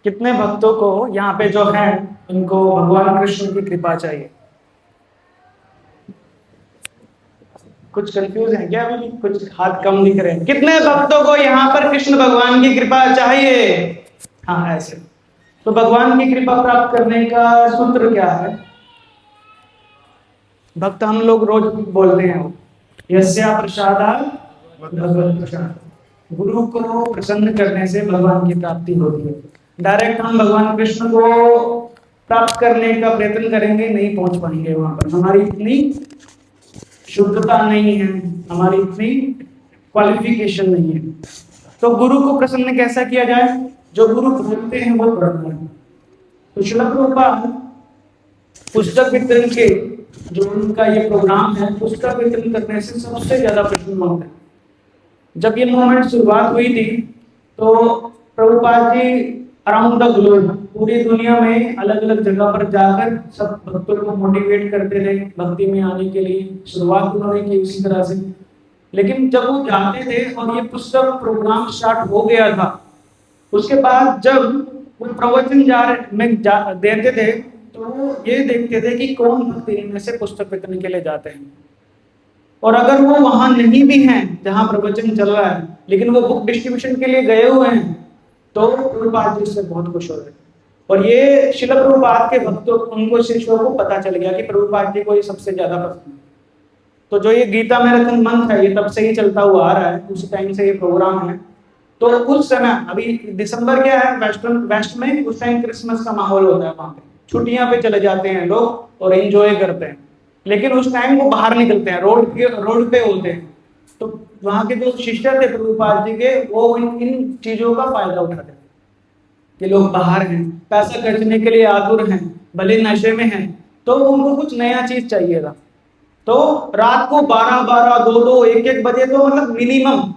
कितने भक्तों को यहाँ पे जो है उनको भगवान कृष्ण की कृपा चाहिए? कुछ कंफ्यूज है क्या? अभी भी कुछ हाथ कम दिख रहे हैं। कितने भक्तों को यहाँ पर कृष्ण भगवान की कृपा चाहिए? हाँ, ऐसे। तो भगवान की कृपा प्राप्त करने का सूत्र क्या है? भक्त हम लोग रोज बोलते हैं, यस्या प्रसादात् भगवत प्रसाद। गुरु को प्रसन्न करने से भगवान की प्राप्ति होती है। डायरेक्ट हम भगवान कृष्ण को प्राप्त करने का प्रयत्न करेंगे, नहीं पहुंच पाएंगे वहां पर। हमारी इतनी शुद्धता नहीं है, हमारी इतनी क्वालिफिकेशन नहीं है। तो गुरु को प्रसन्न कैसा किया जाए? जो गुरु बोलते हैं वो करना है। तो श्रील प्रभुपाद पुस्तक वितरण के जो उनका ये प्रोग्राम है, पुस्तक वितरण करने से सबसे ज्यादा प्रसन्न होते हैं। जब ये मूवमेंट शुरुआत हुई थी तो Prabhupada ji around the globe, पूरी दुनिया में अलग अलग जगह पर जाकर सब भक्तों को मोटिवेट करते रहे भक्ति में आने के लिए। शुरुआत उन्होंने की उसी तरह से। लेकिन जब वो जाते थे और ये पुस्तक प्रोग्राम स्टार्ट हो गया था, उसके बाद जब वो प्रवचन देते थे तो वो ये देखते थे कि कौन भक्त इनमें से पुस्तक वितरण के लिए जाते हैं। और अगर वो वहां नहीं भी हैं जहां प्रवचन चल रहा है, लेकिन वो बुक डिस्ट्रीब्यूशन के लिए गए हुए हैं, तो प्रभुपाद जी से बहुत खुश हो रहे। और ये श्रील प्रभुपाद के भक्तों, उनको शिष्यों को पता चल गया कि प्रभुपाद जी को ये सबसे ज्यादा पसंद है। तो जो ये गीता मैराथन मंथ है, ये तब से ही चलता हुआ आ रहा है, उसी टाइम से ये प्रोग्राम है। तो उस समय, अभी दिसंबर क्या है वेस्ट में, उस टाइम क्रिसमस का माहौल होता है, वहां पे छुट्टियां पे चले जाते हैं लोग और एंजॉय करते हैं। लेकिन उस टाइम वो बाहर निकलते हैं, रोड पे होते हैं। तो वहां के जो शिष्य थे प्रभुपाद जी के, वो इन चीजों का फायदा उठाते हैं कि लोग बाहर हैं, पैसा खर्चने के लिए आतुर हैं, भले नशे में हैं, तो उनको कुछ नया चीज चाहिए था। तो रात को 12-12, 2-2, 1-1 बजे, तो मतलब मिनिमम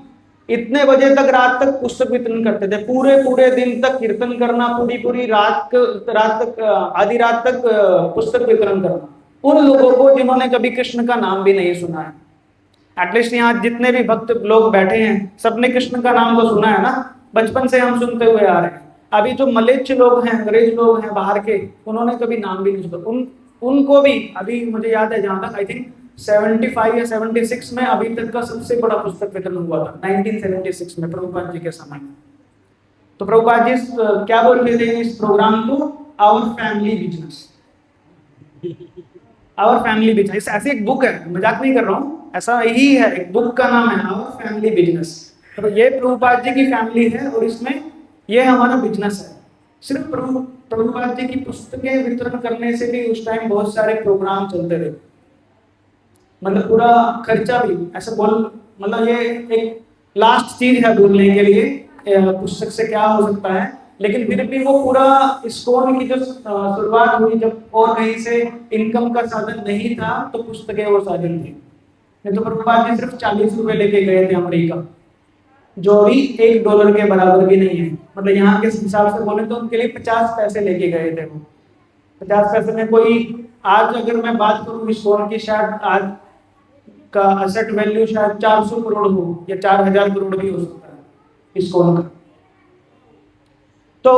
इतने बजे तक रात तक पुस्तक वितरण करते थे। पूरे पूरे दिन तक कीर्तन करना, पूरी रात तक, आधी रात तक पुस्तक वितरण करना उन लोगों को जिन्होंने कभी कृष्ण का नाम भी नहीं सुना है। एटलीस्ट यहाँ जितने भी भक्त लोग बैठे हैं, सबने कृष्ण का नाम तो सुना है ना, बचपन से हम सुनते हुए आ रहे हैं। अभी जो मलेच्छ लोग हैं, अंग्रेज लोग हैं बाहर के, उन्होंने कभी नाम भी नहीं सुना। उनको भी अभी मुझे याद है, जहां तक आई थिंक 75 या 76 में अभी तक का सबसे बड़ा पुस्तक वितरण हुआ था, 1976 में प्रभुपाद जी के समय। तो प्रभुपाद जी क्या बोलते थे इस प्रोग्राम को? Our family business. Our family business ऐसी एक बुक है, मजाक नहीं कर रहा हूँ, ऐसा ही है, एक बुक का नाम है आवर फैमिली बिजनेस। तो ये प्रभुपाद जी की फैमिली है और इसमें ये हमारा बिजनेस है। सिर्फ प्रभुपाद जी की पुस्तकें वितरण करने से भी उस टाइम बहुत सारे प्रोग्राम चलते थे, मतलब पूरा खर्चा भी ऐसा मतलब ये एक लास्ट चीज है बोलने के लिए पुस्तक से क्या हो सकता है। लेकिन फिर भी वो पूरा इस्कॉन की जो शुरुआत हुई, जब और कहीं से इनकम का साधन नहीं था, तो पुस्तकें वो साधन थी। नहीं तो प्रभुपाद जी सिर्फ 40 रुपए लेके गए थे अमेरिका, जो अभी $1 के बराबर भी नहीं है। मतलब यहाँ के हिसाब से बोले तो उनके लिए 50 पैसे लेके गए थे वो। 50 पैसे में कोई, आज अगर मैं बात करूँ इस्कॉन की, शायद आज का असेट वैल्यू शायद 400 करोड़ हो या 4000 करोड़ भी हो सकता है इस्कॉन का। तो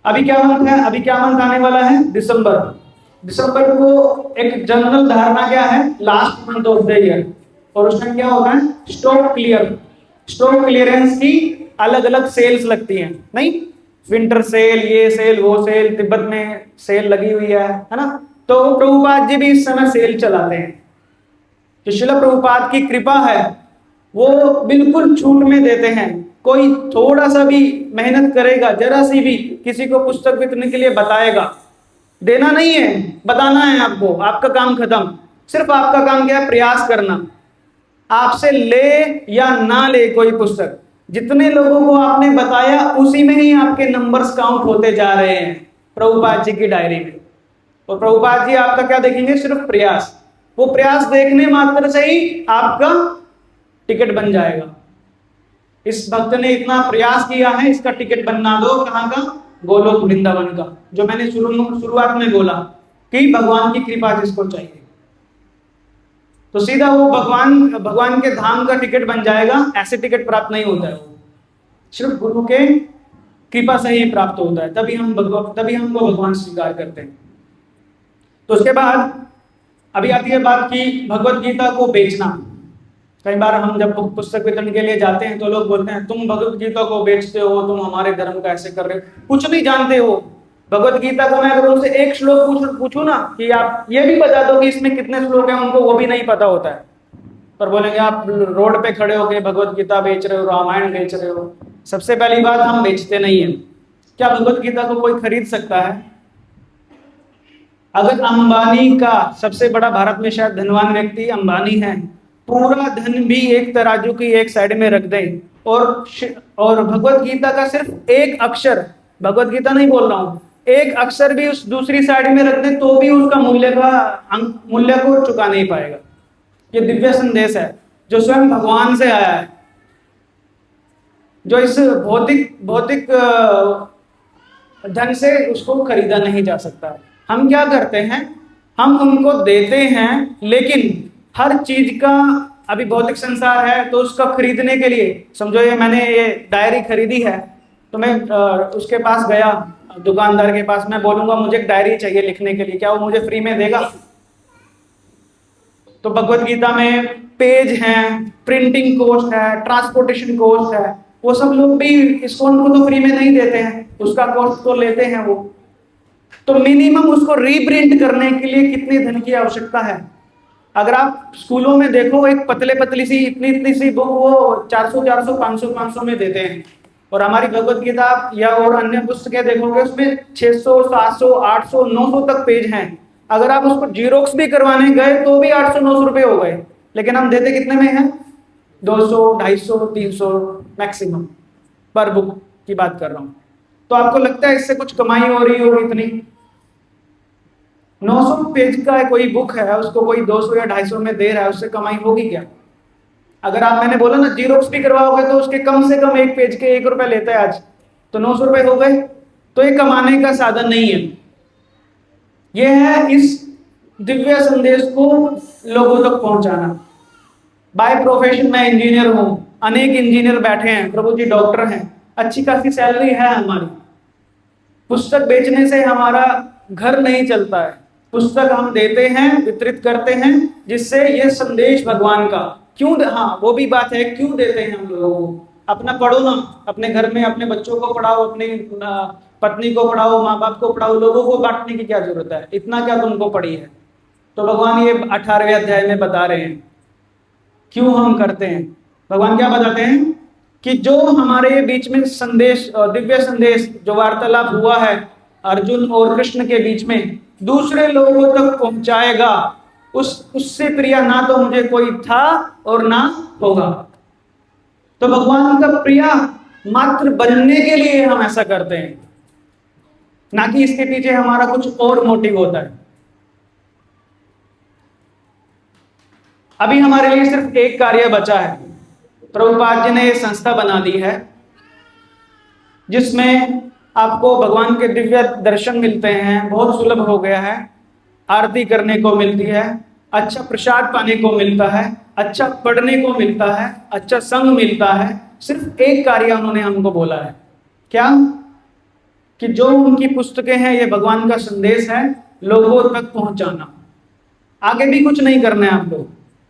अभी क्या मंथ है? अभी क्या मंथ आने वाला है? दिसंबर को एक जनरल धारणा क्या है? Last month of the year, और उसमें क्या होता है? स्टॉक क्लियरेंस की अलग अलग सेल्स लगती हैं, नहीं? विंटर सेल, ये सेल, वो सेल, तिब्बत में सेल लगी हुई है ना? तो प्रभुपाद जी भी इस समय सेल चलाते हैं। जो श्रील प्रभुपाद की कृपा है वो बिल्कुल छूट में देते हैं। कोई थोड़ा सा भी मेहनत करेगा, जरा सी भी किसी को पुस्तक वितरण के लिए बताएगा, देना नहीं है, बताना है आपको, आपका काम खत्म। सिर्फ आपका काम क्या है? प्रयास करना। आपसे ले या ना ले कोई पुस्तक, जितने लोगों को आपने बताया उसी में ही आपके नंबर्स काउंट होते जा रहे हैं प्रभुपाद जी की डायरी में। और प्रभुपाद जी आपका क्या देखेंगे? सिर्फ प्रयास। वो प्रयास देखने मात्र से ही आपका टिकट बन जाएगा। इस भक्त ने इतना प्रयास किया है, इसका टिकट बनना दो। कहाँ का? गोलोक वृंदावन का। जो मैंने शुरुआत में बोला कि भगवान की कृपा जिसको चाहिए, तो सीधा वो भगवान के धाम का टिकट बन जाएगा। ऐसे टिकट प्राप्त नहीं होता है, वो सिर्फ गुरु के कृपा से ही प्राप्त होता है, तभी हमको भगवान स्वीकार करते हैं। तो उसके बाद अभी आती है बात की भगवत गीता को बेचना। कई बार हम जब पुस्तक वितरण के लिए जाते हैं तो लोग बोलते हैं तुम भगवत गीता को बेचते हो, तुम हमारे धर्म का ऐसे कर रहे हो, कुछ नहीं जानते हो। भगवत गीता को मैं अगर उनसे एक श्लोक पूछूं ना कि आप ये भी बता दो कि इसमें कितने श्लोक हैं, उनको वो भी नहीं पता होता है। पर बोलेंगे आप रोड पे खड़े होकर भगवत गीता बेच रहे हो, रामायण बेच रहे हो। सबसे पहली बात, हम बेचते नहीं है। क्या भगवत गीता को कोई खरीद सकता है? अगर अंबानी का, सबसे बड़ा भारत में शायद धनवान व्यक्ति अंबानी है, पूरा धन भी एक तराजू की एक साइड में रख दें और भगवत गीता का सिर्फ एक अक्षर, भगवत गीता नहीं बोल रहा हूं, एक अक्षर भी उस दूसरी साइड में रख दें तो भी उसका मूल्य को चुका नहीं पाएगा। ये दिव्य संदेश है जो स्वयं भगवान से आया है, जो इस भौतिक धन से उसको खरीदा नहीं जा सकता। हम क्या करते हैं, हम उनको देते हैं, लेकिन हर चीज का, अभी भौतिक संसार है तो उसका खरीदने के लिए, समझो ये मैंने ये डायरी खरीदी है तो मैं उसके पास गया, दुकानदार के पास, मैं बोलूंगा मुझे एक डायरी चाहिए लिखने के लिए, क्या वो मुझे फ्री में देगा? तो भगवत गीता में पेज हैं, प्रिंटिंग कॉस्ट है, ट्रांसपोर्टेशन कॉस्ट है, वो सब लोग भी इसको उनको तो फ्री में नहीं देते हैं, उसका कॉस्ट तो लेते हैं वो। तो मिनिमम उसको रीप्रिंट करने के लिए कितने धन की आवश्यकता है? अगर आप स्कूलों में देखो, एक पतली सी इतनी सी बुक वो 400 500 में देते हैं, और हमारी भगवत गीता या और अन्य पुस्तकें देखोगे उसमें 600 700 800 900 तक पेज हैं। अगर आप उसको जीरोक्स भी करवाने गए तो भी 800 900 रुपए हो गए, लेकिन हम देते कितने में हैं? 200 250 300 मैक्सिमम पर बुक की बात कर रहा हूं। तो आपको लगता है इससे कुछ कमाई हो रही होगी? इतनी 900 पेज का कोई बुक है, उसको कोई 200 या 250 में दे रहा है, उससे कमाई होगी क्या? अगर आप, मैंने बोला ना, जीरोक्स भी करवाओगे तो उसके कम से कम एक पेज के 1 रुपए लेता है आज, तो 900 रुपए हो गए। तो ये कमाने का साधन नहीं है, ये है इस दिव्य संदेश को लोगों तक पहुंचाना। बाय प्रोफेशन मैं इंजीनियर हूं, अनेक इंजीनियर बैठे हैं, प्रभु जी डॉक्टर हैं, अच्छी खासी सैलरी है हमारी। पुस्तक बेचने से हमारा घर नहीं चलता है, पुस्तक हम देते हैं, वितरित करते हैं, जिससे ये संदेश भगवान का, क्यों, हाँ वो भी बात है, क्यों देते हैं हम लोगों को? अपना पढ़ो ना, अपने घर में अपने बच्चों को पढ़ाओ, अपनी पत्नी को पढ़ाओ, माँ बाप को पढ़ाओ, लोगों को बांटने की क्या जरूरत है? इतना क्या तुमको पड़ी है? तो भगवान ये 18वें अध्याय में बता रहे हैं क्यों हम करते हैं। भगवान क्या बताते हैं कि जो हमारे बीच में संदेश, दिव्य संदेश जो वार्तालाप हुआ है अर्जुन और कृष्ण के बीच में, दूसरे लोगों तक पहुंचाएगा, उससे प्रिय ना तो मुझे कोई था और ना होगा। तो भगवान का प्रिय मात्र बनने के लिए हम ऐसा करते हैं, ना कि इसके पीछे हमारा कुछ और मोटिव होता है। अभी हमारे लिए सिर्फ एक कार्य बचा है। प्रभुपाद जी ने ये संस्था बना दी है जिसमें आपको भगवान के दिव्य दर्शन मिलते हैं, बहुत सुलभ हो गया है, आरती करने को मिलती है, अच्छा प्रसाद पाने को मिलता है, अच्छा पढ़ने को मिलता है, अच्छा संग मिलता है। सिर्फ एक कार्य उन्होंने हमको बोला है, क्या? कि जो उनकी पुस्तकें हैं, ये भगवान का संदेश है, लोगों तक पहुंचाना। आगे भी कुछ नहीं करना है आपको,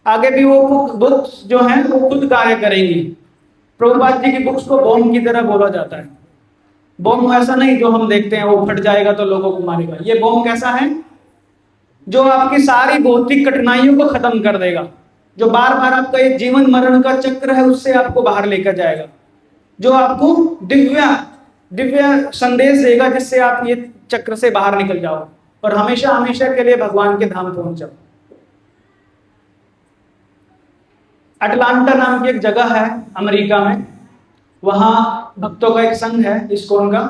आगे भी वो बुक्स जो हैं वो खुद कार्य करेंगी। प्रभुपाद जी की बुक्स को बॉम्ब की तरह बोला जाता है। बॉम्ब ऐसा नहीं जो हम देखते हैं वो फट जाएगा तो लोगों को मारेगा। ये बॉम्ब कैसा है? जो आपकी सारी भौतिक कठिनाइयों को खत्म कर देगा, जो बार बार आपका एक जीवन मरण का चक्र है उससे आपको बाहर लेकर जाएगा, जो आपको दिव्य संदेश देगा जिससे आप ये चक्र से बाहर निकल जाओ और हमेशा हमेशा के लिए भगवान के धाम पहुंच जाओ। अटलांटा नाम की एक जगह है अमेरिका में, वहां भक्तों का एक संघ है इस्कॉन का,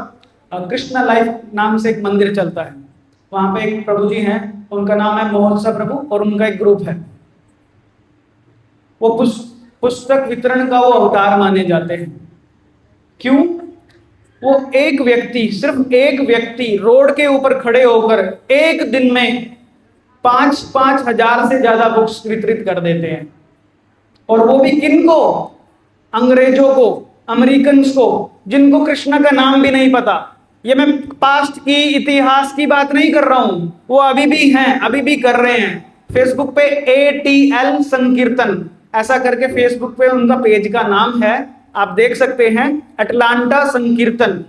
कृष्णा लाइफ नाम से एक मंदिर चलता है। वहां पे एक प्रभु जी हैं, उनका नाम है महोत्सव प्रभु, और उनका एक ग्रुप है। वो पुस्तक वितरण का वो अवतार माने जाते हैं। क्यों? वो एक व्यक्ति, सिर्फ एक व्यक्ति रोड के ऊपर खड़े होकर एक दिन में 5-5 हजार से ज्यादा बुक्स वितरित कर देते हैं। और वो भी किनको? अंग्रेजों को, अमेरिकन्स को, जिनको कृष्ण का नाम भी नहीं पता। ये मैं पास्ट की, इतिहास की बात नहीं कर रहा हूं, वो अभी भी हैं, अभी भी कर रहे हैं। फेसबुक पे ATL संकीर्तन ऐसा करके फेसबुक पे उनका पेज का नाम है, आप देख सकते हैं, अटलांटा संकीर्तन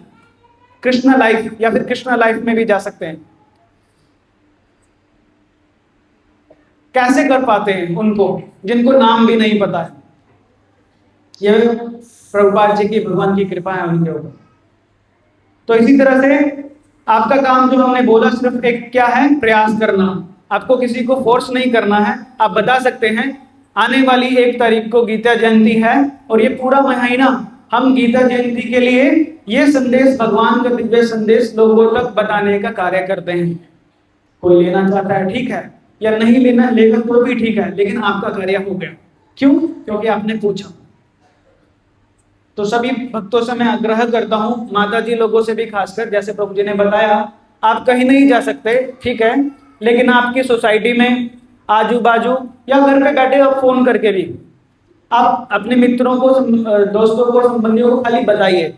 कृष्णा लाइफ, या फिर कृष्णा लाइफ में भी जा सकते हैं। कैसे कर पाते हैं उनको जिनको नाम भी नहीं पता है? यह प्रभुपाद जी की, भगवान की कृपा है उनके ऊपर। तो इसी तरह से आपका काम जो हमने बोला सिर्फ एक क्या है, प्रयास करना। आपको किसी को फोर्स नहीं करना है। आप बता सकते हैं आने वाली 1 तारीख को गीता जयंती है और ये पूरा महीना हम गीता जयंती के लिए ये संदेश, भगवान का दिव्य संदेश लोगों तक बताने का कार्य करते हैं। कोई लेना चाहता है ठीक है, या नहीं लेना लेगा तो भी ठीक है, लेकिन आपका कार्य हो गया। क्यों? क्योंकि आपने पूछा। तो सभी भक्तों से मैं आग्रह करता हूं, माता जी लोगों से भी खासकर, जैसे प्रभु जी ने बताया, आप कहीं नहीं जा सकते ठीक है, लेकिन आपकी सोसाइटी में, आजू बाजू या घर पे बैठे आप फोन करके भी आप अपने मित्रों को, दोस्तों को, संबंधियों को खाली बताइए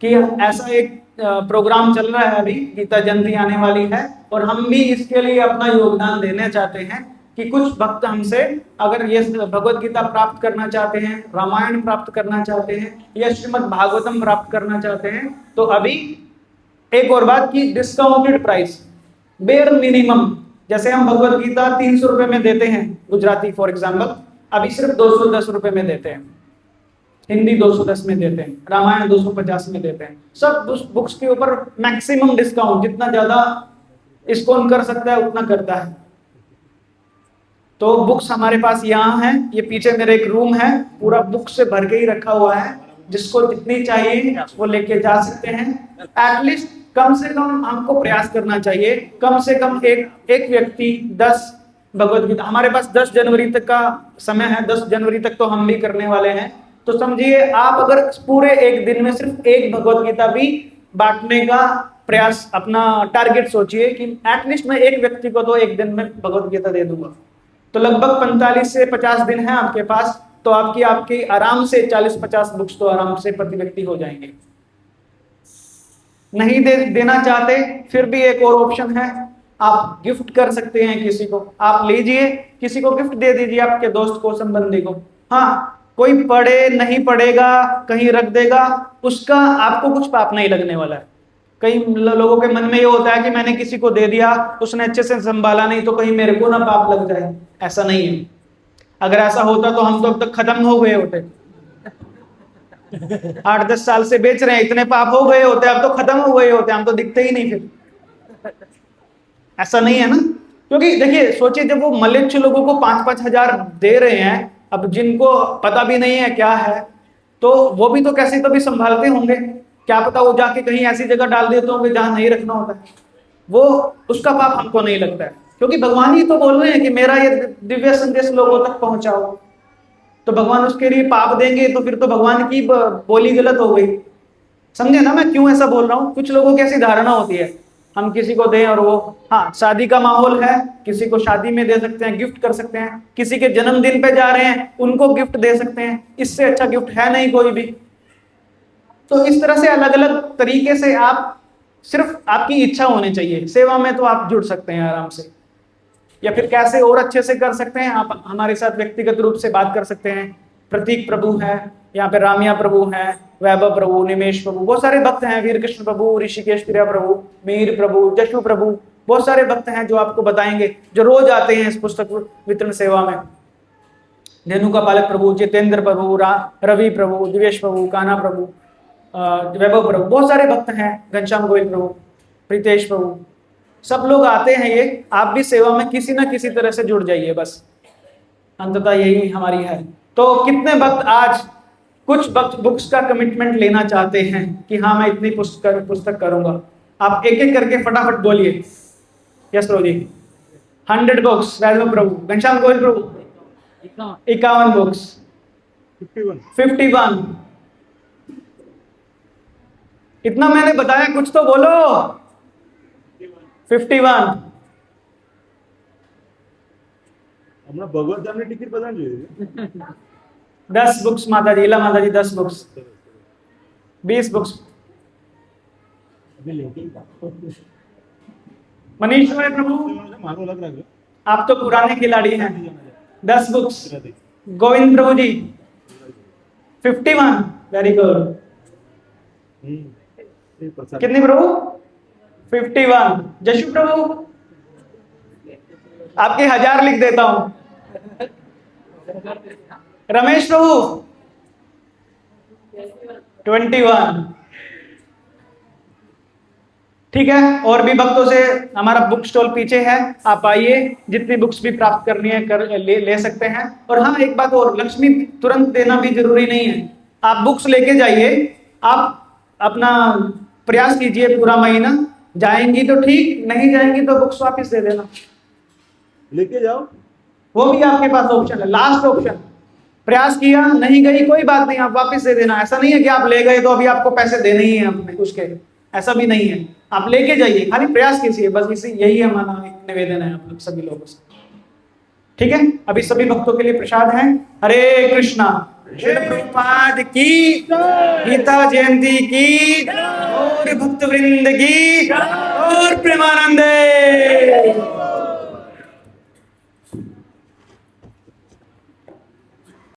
कि ऐसा एक प्रोग्राम चल रहा है, अभी गीता जयंती आने वाली है और हम भी इसके लिए अपना योगदान देना चाहते हैं कि कुछ भक्त हमसे अगर ये भगवत गीता प्राप्त करना चाहते हैं, रामायण प्राप्त करना चाहते हैं या श्रीमद् भागवतम प्राप्त करना चाहते हैं, तो अभी एक और बात की डिस्काउंटेड प्राइस, बेयर मिनिमम, जैसे हम भगवत गीता 300 रुपए में देते हैं गुजराती फॉर एग्जाम्पल, अभी सिर्फ 210 रुपए में देते हैं, हिंदी 210 में देते हैं, रामायण 250 में देते हैं। सब बुक्स के ऊपर मैक्सिमम डिस्काउंट, जितना ज्यादा डिस्काउंट कर सकता है उतना करता है। तो बुक्स हमारे पास यहाँ है, ये पीछे मेरे एक रूम है, पूरा बुक से भर के ही रखा हुआ है, जिसको जितनी चाहिए वो लेके जा सकते हैं। एटलीस्ट कम से कम हमको प्रयास करना चाहिए, कम से कम एक व्यक्ति 10 भगवत गीता, हमारे पास 10 जनवरी तक का समय है, 10 जनवरी तक तो हम भी करने वाले हैं। तो समझिए आप अगर पूरे एक दिन में सिर्फ एक भगवत गीता भी बांटने का प्रयास, अपना टारगेट सोचिए कि एटलीस्ट मैं एक व्यक्ति को तो एक दिन में भगवत गीता दे दूंगा, तो लगभग 45 से 50 दिन है आपके पास, तो आपकी आराम से 40-50 बुक्स तो आराम से प्रति व्यक्ति हो जाएंगे। नहीं देना चाहते फिर भी एक और ऑप्शन है, आप गिफ्ट कर सकते हैं किसी को, आप लीजिए, किसी को गिफ्ट दे दीजिए, आपके दोस्त को, संबंधी को। हाँ, कोई पढ़े नहीं पढ़ेगा, कहीं रख देगा, उसका आपको कुछ पाप नहीं लगने वाला है। कई लोगों के मन में ये होता है कि मैंने किसी को दे दिया, उसने अच्छे से संभाला नहीं, तो कहीं मेरे को ना पाप लग जाए। ऐसा नहीं है। अगर ऐसा होता तो हम तो अब तक खत्म हो गए होते। 8-10 साल से बेच रहे हैं, इतने पाप हो गए होते, अब तो खत्म हो गए होते, हम तो दिखते ही नहीं फिर। ऐसा नहीं है ना, क्योंकि देखिए सोचिए, जब वो मलेच्छ लोगों को 5-5 हजार दे रहे हैं, अब जिनको पता भी नहीं है क्या है, तो वो भी तो कैसे तो भी संभालते होंगे, क्या पता वो जाके कहीं ऐसी जगह डाल देते होंगे जहां नहीं रखना होता है, वो उसका पाप हमको नहीं लगता है, क्योंकि भगवान ही तो बोल रहे हैं कि मेरा ये दिव्य संदेश लोगों तक पहुंचाओ। तो भगवान उसके लिए पाप देंगे तो फिर तो भगवान की बोली गलत हो गई। समझे ना मैं क्यों ऐसा बोल रहा हूँ? कुछ लोगों की ऐसी धारणा होती है, हम किसी को दें और वो, हाँ शादी का माहौल है, किसी को शादी में दे सकते हैं, गिफ्ट कर सकते हैं, किसी के जन्मदिन पे जा रहे हैं उनको गिफ्ट दे सकते हैं, इससे अच्छा गिफ्ट है नहीं कोई भी। तो इस तरह से अलग अलग तरीके से आप, सिर्फ आपकी इच्छा होनी चाहिए, सेवा में तो आप जुड़ सकते हैं आराम से, या फिर कैसे और अच्छे से कर सकते हैं, आप हमारे साथ व्यक्तिगत रूप से बात कर सकते हैं। प्रतीक प्रभु है, यहाँ पे रामिया प्रभु है, वैभव प्रभु, निमेश प्रभु, बहुत सारे भक्त हैं, वीर कृष्ण प्रभु, ऋषिकेश प्रिया प्रभु, मीर प्रभु, जशु प्रभु, बहुत सारे भक्त हैं जो आपको बताएंगे, जो रोज आते हैं इस पुस्तक वितरण सेवा में। धेनुका पालक प्रभु, जितेंद्र प्रभु, रवि प्रभु, दिवेश प्रभु, कान्हा प्रभु, वैभव प्रभु, बहुत सारे भक्त हैं, घनश्याम गोयल प्रभु, प्रीतेश प्रभु, सब लोग आते हैं। ये आप भी सेवा में किसी ना किसी तरह से जुड़ जाइए, बस अंततः यही हमारी है। तो कितने भक्त आज कुछ भक्त बुक्स का कमिटमेंट लेना चाहते हैं कि हाँ मैं इतनी पुस्तक करूंगा? आप एक एक करके फटाफट बोलिए। यस प्रभु जी। 100 बुक्स वैभव प्रभु, घनश्याम गोयल प्रभु 51 बुक्स, 51। इतना मैंने बताया, कुछ तो बोलो। 51 હમણાં ભગવત ધામની ટિકિટ બધાને જોઈએ છે 10 बुक्स माता जी, ला माता जी 10 बुक्स 20 बुक्स। मनीष भाई प्रभु, आप तो पुराने खिलाड़ी हैं। 10 बुक्स। गोविंद प्रभु जी 51। Very good. कितनी प्रभु? 51। जशु प्रभु, आपके 1000 लिख देता हूं। रमेश प्रभु 21। ठीक है, और भी भक्तों से हमारा बुक स्टॉल पीछे है, आप आइए, जितनी बुक्स भी प्राप्त करनी है ले सकते हैं। और हाँ, एक बात और, लक्ष्मी तुरंत देना भी जरूरी नहीं है। आप बुक्स लेके जाइए, आप अपना प्रयास कीजिए पूरा महीना, जाएंगी तो ठीक, नहीं जाएंगी तो बुक्स वापस दे देना। लेके जाओ, वो भी आपके पास ऑप्शन है, लास्ट ऑप्शन। प्रयास किया, नहीं गई, कोई बात नहीं, आप वापस दे देना। ऐसा नहीं है कि आप ले गए तो अभी आपको पैसे देने ही हैं अपने उसके, ऐसा भी नहीं है। आप लेके जाइए, खाली प्रयास कीजिए, बस इसी यही हमारा निवेदन है आप लोग सभी लोगों से। ठीक है, अभी सभी भक्तों के लिए प्रसाद है। हरे कृष्णा। श्रील प्रभुपाद की, गीता जयंती की, और भक्त वृंद की, और प्रेमानंद।